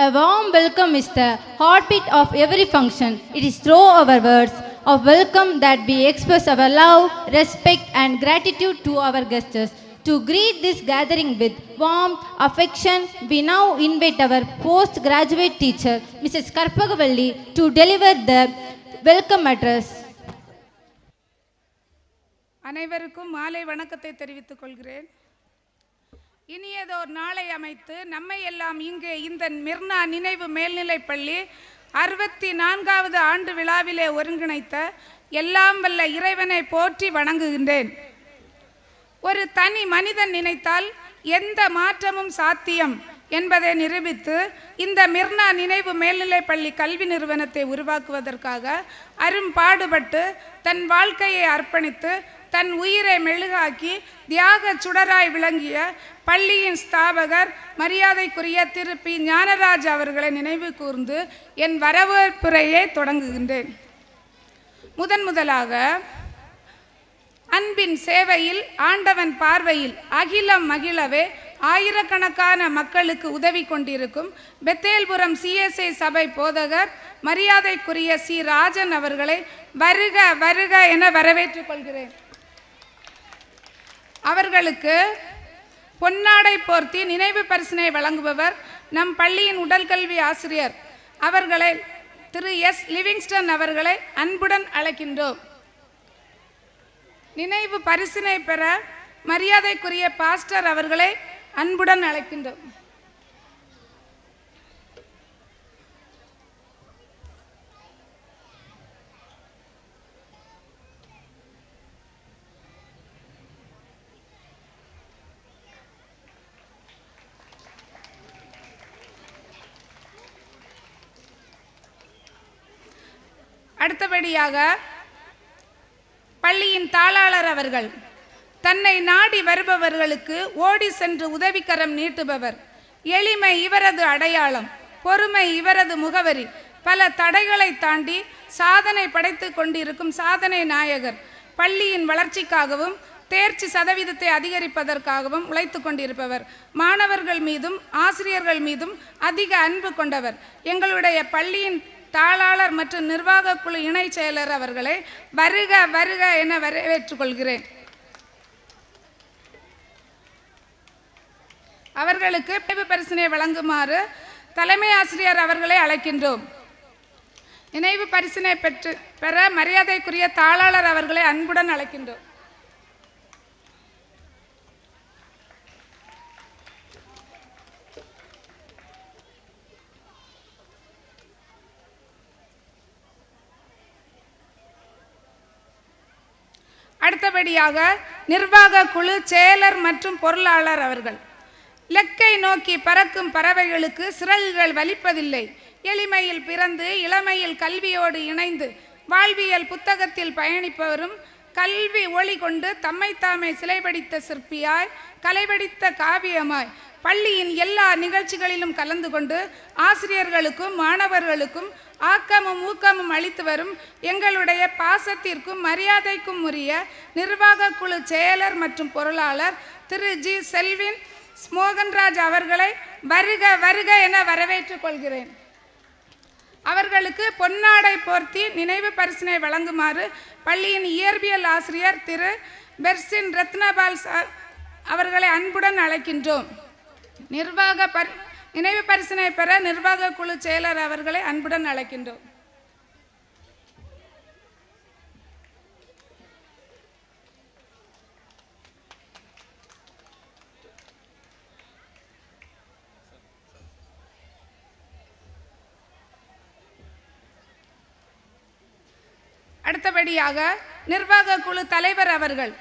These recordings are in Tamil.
A warm welcome is the heartbeat of every function. It is through our words of welcome that we express our love, respect and gratitude to our guests. To greet this gathering with warmth, affection, we now invite our postgraduate teacher, Mrs. Karpagavalli, to deliver the welcome address. அனைவருக்கும் மாலை வணக்கத்தை தெரிவித்துக் கொள்கிறேன். இனியதோர் நாளை அமைத்து நம்மை எல்லாம் இங்கே இந்த மிர்னா நினைவு மேல்நிலைப்பள்ளி 64வது ஆண்டு விழாவிலே ஒருங்கிணைத்த எல்லாம் வல்ல இறைவனை போற்றி வணங்குகின்றேன். ஒரு தனி மனிதன் நினைத்தால் எந்த மாற்றமும் சாத்தியம் என்பதை நிரூபித்து இந்த மிர்னா நினைவு மேல்நிலைப்பள்ளி கல்வி நிறுவனத்தை உருவாக்குவதற்காக அரும்பாடுபட்டு தன் வாழ்க்கையை அர்ப்பணித்து தன் உயிரை மெழுகாக்கி தியாக சுடராய் விளங்கிய பள்ளியின் ஸ்தாபகர் மரியாதைக்குரிய திரு பி ஞானராஜ் அவர்களை நினைவு கூர்ந்து என் வரவேற்புரையை தொடங்குகின்றேன். முதலாக அன்பின் சேவையில் ஆண்டவன் பார்வையில் அகிலம் மகிழவே ஆயிரக்கணக்கான மக்களுக்கு உதவி கொண்டிருக்கும் பெத்தேல்புரம் சிஎஸ்ஐ சபை போதகர் மரியாதைக்குரிய சி ராஜன் அவர்களை வருக வருக என வரவேற்றுக் கொள்கிறேன். அவர்களுக்கு பொன்னாடை போர்த்தி நினைவு பரிசினை வழங்குபவர் நம் பள்ளியின் உடற்கல்வி ஆசிரியர் அவர்களை திரு எஸ் லிவிங்ஸ்டன் அவர்களை அன்புடன் அழைக்கின்றோம். நினைவு பரிசினை பெற மரியாதைக்குரிய பாஸ்டர் அவர்களை அன்புடன் அழைக்கின்றோம். அடுத்தபடியாக பள்ளியின் தாளாளர் அவர்கள் தன்னை நாடி வருபவர்களுக்கு ஓடி சென்று உதவிக்கரம் நீட்டுபவர். எளிமை இவரது அடையாளம், பொறுமை இவரது முகவரி. பல தடைகளை தாண்டி சாதனை படைத்து கொண்டிருக்கும் சாதனை நாயகர். பள்ளியின் வளர்ச்சிக்காகவும் தேர்ச்சி சதவீதத்தை அதிகரிப்பதற்காகவும் உழைத்து கொண்டிருப்பவர். மாணவர்கள் மீதும் ஆசிரியர்கள் மீதும் அதிக அன்பு கொண்டவர். எங்களுடைய பள்ளியின் தாளாளர் மற்றும் நிர்வாக குழு இணை செயலர் அவர்களை வருக வருக என வரவேற்றுக் கொள்கிறேன். அவர்களுக்கு நினைவு பரிசினை வழங்குமாறு தலைமை ஆசிரியர் அவர்களை அழைக்கின்றோம். நினைவு பரிசினை பெற மரியாதைக்குரிய தாளாளர் அவர்களை அன்புடன் அழைக்கின்றோம். அடுத்தபடியாக நிர்வாக குழு செயலர் மற்றும் பொருளாளர் அவர்கள். லெக்கை நோக்கி பறக்கும் பறவைகளுக்கு சிறகுகள் வலிப்பதில்லை. எளிமையில் பிறந்து இளமையில் கல்வியோடு இணைந்து வாழ்வியல் புத்தகத்தில் பயணிப்பவரும் கல்வி ஒளி கொண்டு தம்மைத்தாமே சிலைபடித்த சிற்பியாய் கலைபடித்த காவியமாய் பள்ளியின் எல்லா நிகழ்ச்சிகளிலும் கலந்து கொண்டு ஆசிரியர்களுக்கும் மாணவர்களுக்கும் ஆக்கமும் ஊக்கமும் அளித்து வரும் எங்களுடைய பாசத்திற்கும் மரியாதைக்கும் உரிய நிர்வாக குழு செயலர் மற்றும் பொருளாளர் திரு ஜி செல்வின் மோகன்ராஜ் அவர்களை வருக வருக என வரவேற்றுக் கொள்கிறேன். அவர்களுக்கு பொன்னாடை போர்த்தி நினைவு பரிசினை வழங்குமாறு பள்ளியின் இயற்பியல் ஆசிரியர் திரு பெர்சின் ரத்னபால் அவர்களை அன்புடன் அழைக்கின்றோம். நினைவு பரிசினை பெற நிர்வாக குழு செயலர் அவர்களை அன்புடன் அழைக்கின்றோம். அடுத்தபடியாக நிர்வாக குழு தலைவர் அவர்கள்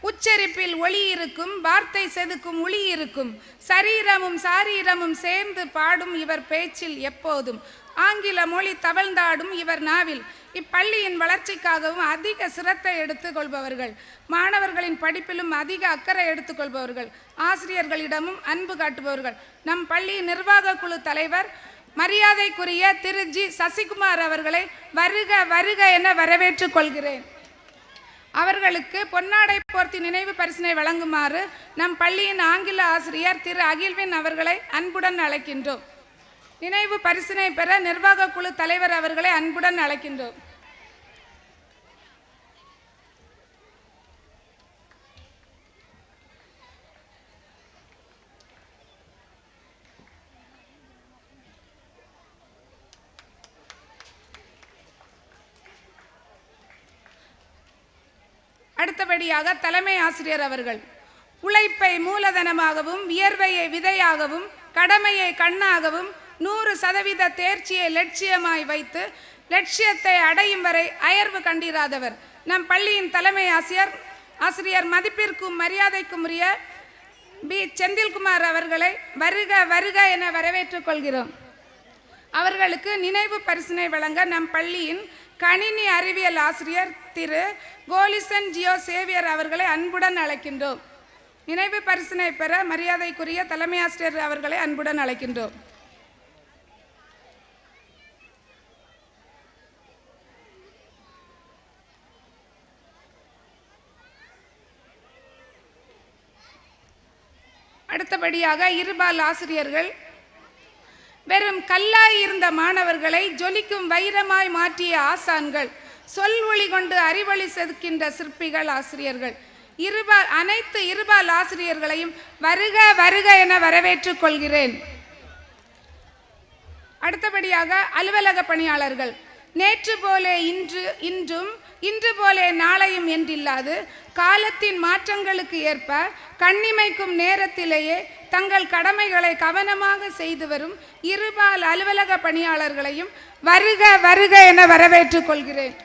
உச்சரிப்பில் ஒளி இருக்கும், வார்த்தை செதுக்கும் ஒளி இருக்கும், சரீரமும் சாரீரமும் சேர்ந்து பாடும் இவர் பேச்சில் எப்போதும், ஆங்கில மொழி தவழ்ந்தாடும் இவர் நாவில். இப்பள்ளியின் வளர்ச்சிக்காகவும் அதிக சிரத்தை எடுத்துக் கொள்பவர்கள். மாணவர்களின் படிப்பிலும் அதிக அக்கறை எடுத்துக்கொள்பவர்கள். ஆசிரியர்களிடமும் அன்பு காட்டுபவர்கள். நம் பள்ளி நிர்வாக குழு தலைவர் மரியாதைக்குரிய திரு ஜி சசிகுமார் அவர்களை வருக வருக என வரவேற்றுக் கொள்கிறேன். அவர்களுக்கு பொன்னாடை போர்த்தி நினைவு பரிசினை வழங்குமாறு நம் பள்ளியின் ஆங்கில ஆசிரியர் திரு அகில்வின் அவர்களை அன்புடன் அழைக்கின்றோம். நினைவு பரிசினை பெற நிர்வாக குழு தலைவர் அவர்களை அன்புடன் அழைக்கின்றோம். அடுத்தபடியாக தலைமை ஆசிரியர் அவர்கள் உழைப்பை மூலதனமாகவும், வியர்வையை விதையாகவும், கடமையை கண்ணாகவும், 100% தேர்ச்சியை லட்சியமாய் வைத்து லட்சியத்தை அடையும் வரை அயர்வு கண்டிராதவர் நம் பள்ளியின் தலைமை ஆசிரியர் மதிப்பிற்கும் மரியாதைக்கும் உரிய பி. செந்தில்குமார் அவர்களை வருக வருக என வரவேற்றுக் கொள்கிறோம். அவர்களுக்கு நினைவு பரிசினை வழங்க நம் பள்ளியின் கணினி அறிவியல் ஆசிரியர் திரு கோலிசன் ஜியோ சேவியர் அவர்களை அன்புடன் அழைக்கின்றோம். நினைவு பரிசினை பெற மரியாதைக்குரிய தலைமை ஆசிரியர் அவர்களை அன்புடன் அழைக்கின்றோம். அடுத்தபடியாக இருபால் ஆசிரியர்கள் வெறும் கல்லாய் இருந்த மாணவர்களை ஜொலிக்கும் வைரமாய் மாற்றிய ஆசான்கள், சொல் ஒளி கொண்டு அறிவொளி செதுக்கின்ற சிற்பிகள் ஆசிரியர்கள். அனைத்து இருபால் ஆசிரியர்களையும் வருக வருக என வரவேற்றுக் கொள்கிறேன். அடுத்தபடியாக அலுவலக பணியாளர்கள் நேற்று போலே இன்றும், இன்று போலே நாளையும் என்றில்லாது காலத்தின் மாற்றங்களுக்கு ஏற்ப கண்ணிமைக்கும் நேரத்திலேயே தங்கள் கடமைகளை கவனமாக செய்து வரும் இருபால் அலுவலக பணியாளர்களையும் வருக வருக என வரவேற்றுக் கொள்கிறேன்.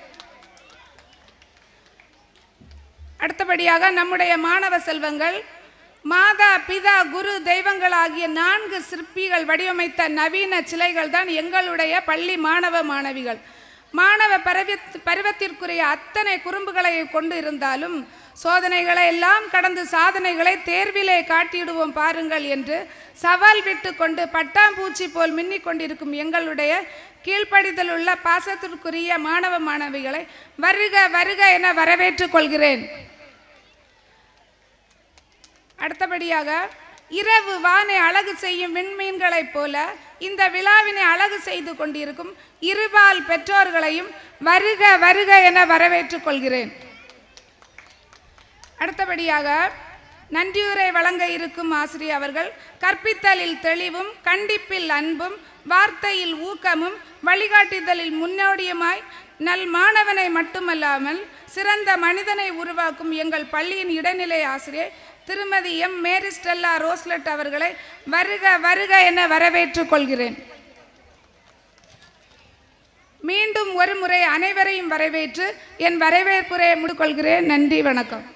அடுத்தபடியாக நம்முடைய மாணவ செல்வங்கள் மாதா, பிதா, குரு, தெய்வங்கள் ஆகிய 4 சிற்பிகள் வடிவமைத்த நவீன சிலைகள் தான் எங்களுடைய பள்ளி மாணவ மாணவிகள். மாணவ பருவத்திற்குரிய அத்தனை குறும்புகளை கொண்டு இருந்தாலும் சோதனைகளை எல்லாம் கடந்து சாதனைகளை தேர்விலே காட்டிடுவோம் பாருங்கள் என்று சவால் விட்டு கொண்டு பட்டாம்பூச்சி போல் மின்னிக் கொண்டிருக்கும் எங்களுடைய கீழ்ப்படிதல் உள்ள பாசத்திற்குரிய மாணவ மாணவிகளை வருக வருக என வரவேற்றுக் கொள்கிறேன். அடுத்தபடியாக இரவு வானை அழகு செய்யும் விண்மீன்களைப் போல இந்த விழாவினை அழகு செய்து கொண்டிருக்கும் இருபால் பெற்றோர்களையும் வருக வருக என வரவேற்றுக் கொள்கிறேன். அடுத்தபடியாக நன்றியுரை வழங்க இருக்கும் ஆசிரியர் அவர்கள் கற்பித்தலில் தெளிவும், கண்டிப்பில் அன்பும், வார்த்தையில் ஊக்கமும், வழிகாட்டுதலில் முன்னோடியுமாய் நல் மாணவனை மட்டுமல்லாமல் சிறந்த மனிதனை உருவாக்கும் எங்கள் பள்ளியின் இடைநிலை ஆசிரியர் திருமதி எம். மேரி ஸ்டெல்லா ரோஸ்லெட் அவர்களை வருக வருக என வரவேற்றுக் கொள்கிறேன். மீண்டும் ஒரு முறை அனைவரையும் வரவேற்று என் வரவேற்புரையை முடித்துக்கொள்கிறேன். நன்றி, வணக்கம்.